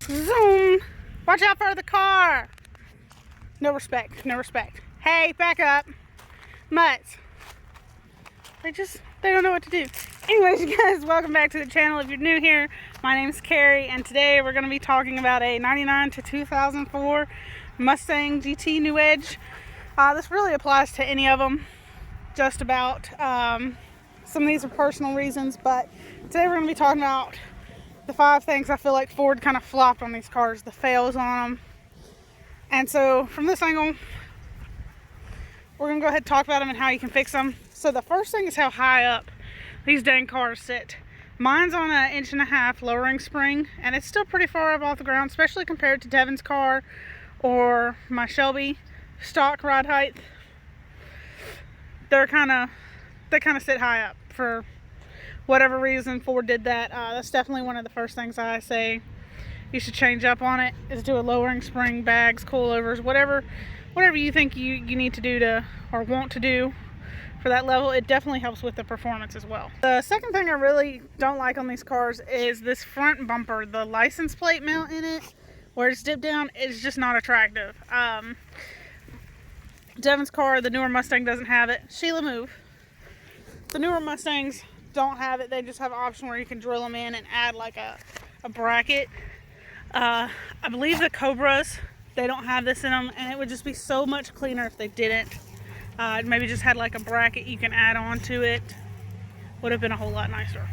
Zoom. Watch out for the car. No respect, no respect. Hey, back up. Mutts. They don't know what to do. Anyways, you guys, welcome back to the channel. If you're new here, my name is Carrie, and today we're going to be talking about a 99 to 2004 Mustang GT New Edge. This really applies to any of them, just about. Some of these are personal reasons, but today we're going to be talking about the 5 things I feel like Ford kind of flopped on these cars, the fails on them. And so from this angle, we're going to go ahead and talk about them and how you can fix them. So the first thing is how high up these dang cars sit. Mine's on an 1.5-inch lowering spring, and it's still pretty far up off the ground, especially compared to Devin's car or my Shelby stock ride height. They kind of sit high up. For whatever reason, Ford did that. That's definitely one of the first things I say you should change up on it, is do a lowering spring, bags, coilovers, whatever you think you need to do to, or want to do for that level. It definitely helps with the performance as well. The second thing I really don't like on these cars is this front bumper. The license plate mount in it, where it's dipped down, is just not attractive. Devin's car, the newer Mustang, doesn't have it. Sheila, move. The newer Mustangs don't have it. They just have an option where you can drill them in and add like a bracket. I believe the Cobras, they don't have this in them, and it would just be so much cleaner if they didn't. Maybe just had like a bracket you can add on to it. Would have been a whole lot nicer.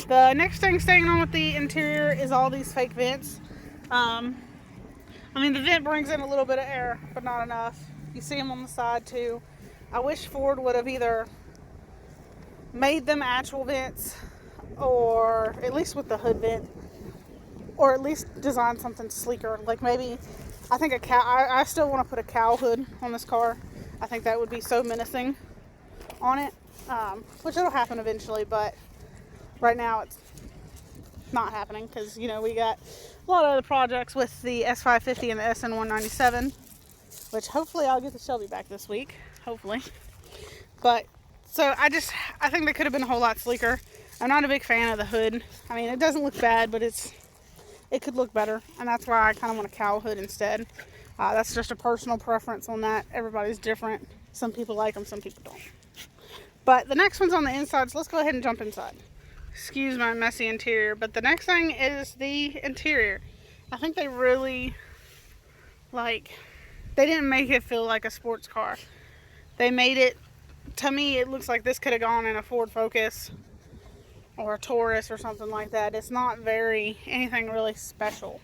The next thing staying on with the interior is all these fake vents. I mean, the vent brings in a little bit of air, but not enough. You see them on the side too. I wish Ford would have either made them actual vents, or at least with the hood vent, or at least design something sleeker. Like maybe, I think a cow. I still want to put a cow hood on this car. I think that would be so menacing on it, which it'll happen eventually, but right now it's not happening because, you know, we got a lot of other projects with the S550 and the SN197, which hopefully I'll get the Shelby back this week, hopefully. But so I think they could have been a whole lot sleeker. I'm not a big fan of the hood. I mean, it doesn't look bad, but it could look better, and that's why I kind of want a cow hood instead. That's just a personal preference on that. Everybody's different. Some people like them, some people don't. But the next one's on the inside, so let's go ahead and jump inside. Excuse my messy interior, but the next thing is the interior. I think they really, they didn't make it feel like a sports car. They made it, to me, it looks like this could have gone in a Ford Focus or a Taurus or something like that. It's not anything really special.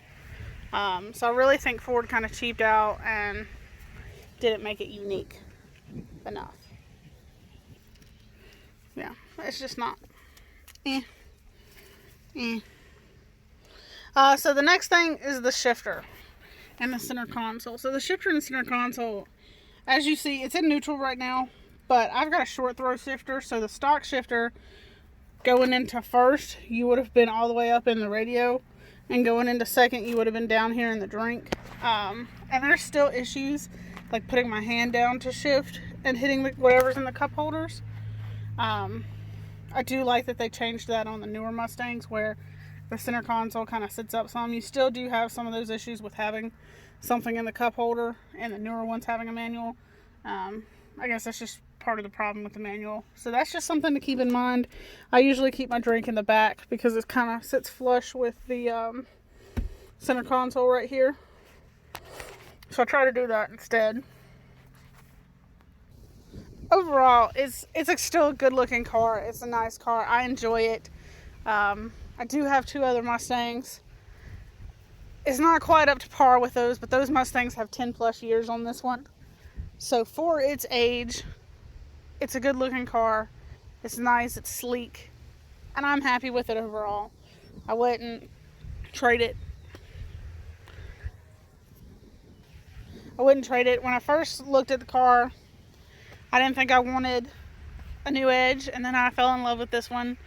So I really think Ford kind of cheaped out and didn't make it unique enough. Yeah, it's just not. So the next thing is the shifter and the center console. So the shifter and the center console, as you see, it's in neutral right now, but I've got a short throw shifter. So the stock shifter, going into first, you would have been all the way up in the radio, and going into second, you would have been down here in the drink. And there's still issues, like putting my hand down to shift and hitting whatever's in the cup holders. I do like that they changed that on the newer Mustangs, where the center console kind of sits up some. You still do have some of those issues with having something in the cup holder, and the newer ones having a manual. I guess that's just part of the problem with the manual. So that's just something to keep in mind. I usually keep my drink in the back because it kind of sits flush with the center console right here. So I try to do that instead. Overall, it's still a good looking car. It's a nice car. I enjoy it. I do have 2 other Mustangs. It's not quite up to par with those, but those Mustangs have 10 plus years on this one. So for its age, it's a good looking car. It's nice, it's sleek, and I'm happy with it overall. I wouldn't trade it. When I first looked at the car, I didn't think I wanted a new Edge, and then I fell in love with this one.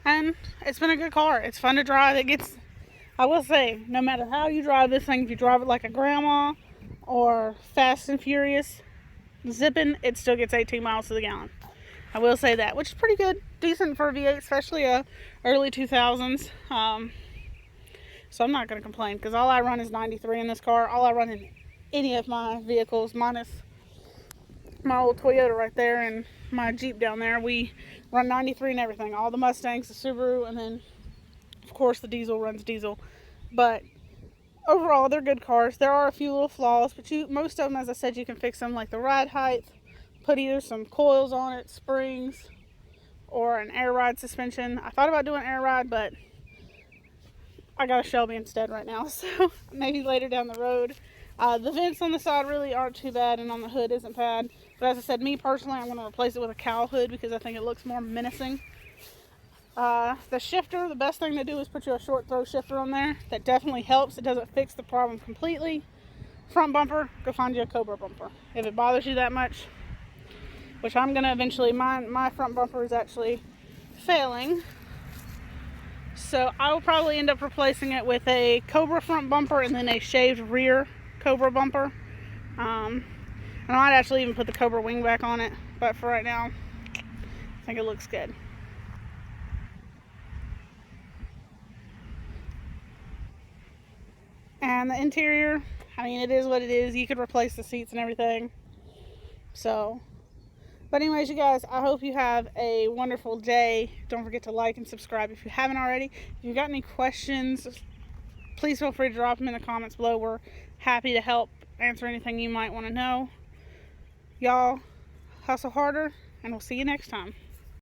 And it's been a good car. It's fun to drive. I will say, no matter how you drive this thing, if you drive it like a grandma or fast and furious, zipping, it still gets 18 miles to the gallon. I will say that, which is pretty good, decent for a V8, especially early 2000s. So I'm not going to complain, because all I run is 93 in this car. All I run in any of my vehicles, minus my old Toyota right there and my Jeep down there, we run 93 and everything. All the Mustangs, the Subaru, and then of course the diesel runs diesel. But overall, they're good cars. There are a few little flaws, but most of them, as I said, you can fix them, like the ride height, put either some coils on it, springs, or an air ride suspension. I thought about doing air ride, but I got a Shelby instead right now, so maybe later down the road. The vents on the side really aren't too bad, and on the hood isn't bad. But as I said, me personally, I'm going to replace it with a cowl hood because I think it looks more menacing. The shifter, the best thing to do is put you a short throw shifter on there. That definitely helps. It doesn't fix the problem completely. Front bumper, go find you a Cobra bumper. If it bothers you that much, which I'm going to eventually, my front bumper is actually failing. So I will probably end up replacing it with a Cobra front bumper and then a shaved rear Cobra bumper. I might actually even put the Cobra wing back on it, but for right now, I think it looks good. And the interior, I mean, it is what it is. You could replace the seats and everything. So, but anyways, you guys, I hope you have a wonderful day. Don't forget to like and subscribe if you haven't already. If you've got any questions, please feel free to drop them in the comments below. We're happy to help answer anything you might want to know. Y'all hustle harder, and we'll see you next time.